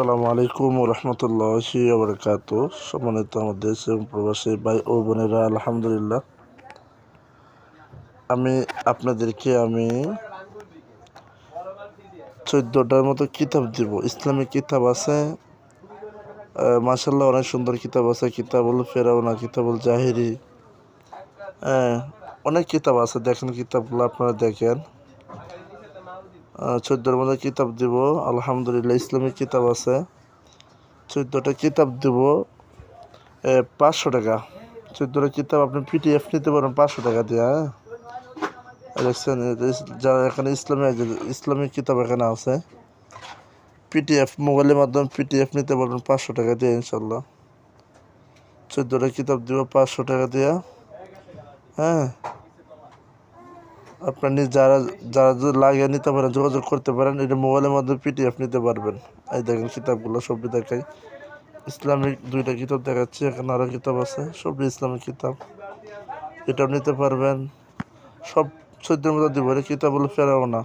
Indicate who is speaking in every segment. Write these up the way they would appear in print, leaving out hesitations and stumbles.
Speaker 1: আসসালামু আলাইকুম রহমতুল্লাহি ওবরাকাতু। সম্মানিত আমাদের দেশ এবং প্রবাসী ভাই ও বোনেরা, আলহামদুলিল্লাহ আমি 14টার মতো কিতাব দিব। ইসলামিক কিতাব আছে, মাশাআল্লাহ অনেক সুন্দর কিতাব আছে। কিতাবুল ফেরাউনা, কিতাবুল জাহিরি, অনেক কিতাব আছে। দেখেন কিতাবগুলো, আপনারা দেখেন। 14টার মতো কিতাব দিব আলহামদুলিল্লাহ। ইসলামিক কিতাব আছে, 14টা কিতাব দিব 500 টাকা। 14টা কিতাব আপনি পিডিএফ নিতে পারেন 500 টাকা দিয়ে। দেখছেন, যারা এখানে ইসলামিক কিতাব এখানে আছে, পিডিএফ মোবাইলের মাধ্যমে পিডিএফ নিতে পারবেন 500 টাকা দিয়ে ইনশাল্লাহ। 14টা কিতাব দিব 500 টাকা দিয়ে। আপনার যারা যারা যদি লাগিয়ে নিতে পারেন, যোগাযোগ করতে পারেন। এটা মোবাইলের মাধ্যমে পিডিএফ নিতে পারবেন। এই দেখেন কিতাবগুলো সবই দেখাই। ইসলামিক 2টা কিতাব দেখাচ্ছি, এখানে আরও কিতাব আছে, সবই ইসলামিক কিতাব। এটাও নিতে পারবেন। সব 14 মতো দিব। এটা কিতাবগুলো ফেরাও না,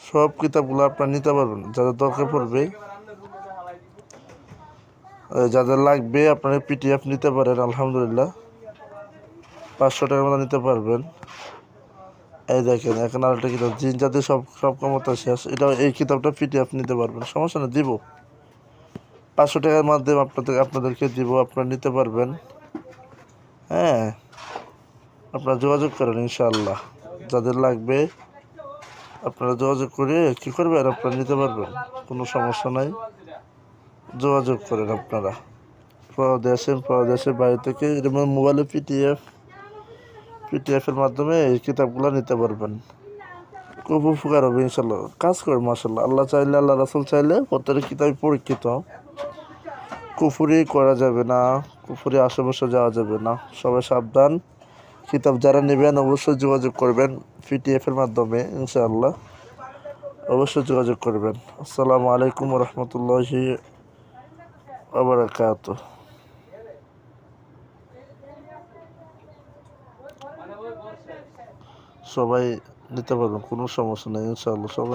Speaker 1: সব কিতাবগুলো আপনার নিতে পারবেন। যাদের দরকার পড়বে, যাদের লাগবে, আপনারা পিডিএফ নিতে পারেন আলহামদুলিল্লাহ। 500 টাকার মতো নিতে পারবেন। এই দেখেন, এখন আরেকটা কিতাব, জিন জাতির সব ক্ষমতা শেষ। এই কিতাবটা পিডিএফ নিতে পারবেন, সমস্যা না, দিব। 500 টাকার মাধ্যমে আপনাদেরকে দিব, আপনারা নিতে পারবেন। আপনারা যোগাযোগ করেন ইনশাআল্লাহ। যাদের লাগবে আপনারা যোগাযোগ করে কি করবেন, আপনারা নিতে পারবেন, কোনো সমস্যা নাই। যোগাযোগ করেন আপনারা। প্রদেশের বাইরে থেকে মোবাইলে পিডিএফের মাধ্যমে এই কিতাবগুলো নিতে পারবেন। খুব উপকার হবে ইনশাল্লাহ। কাজ করেন মাশাল্লাহ। আল্লাহ চাইলে, আল্লাহ রাসূল চাইলে প্রত্যেকটা কিতাবই পরীক্ষিত। কুফরি করা যাবে না, কুফরি আশেপাশে যাওয়া যাবে না। সবাই সাবধান। কিতাব যারা নেবেন অবশ্যই যোগাযোগ করবেন পিডিএফের মাধ্যমে ইনশাআল্লাহ। অবশ্যই যোগাযোগ করবেন। আসসালামু আলাইকুম রহমতুল্লাহি ওয়া বারাকাতুহু। সবাই নিতে পারবেন, কোনো সমস্যা নেই ইনশাআল্লাহ। সবাই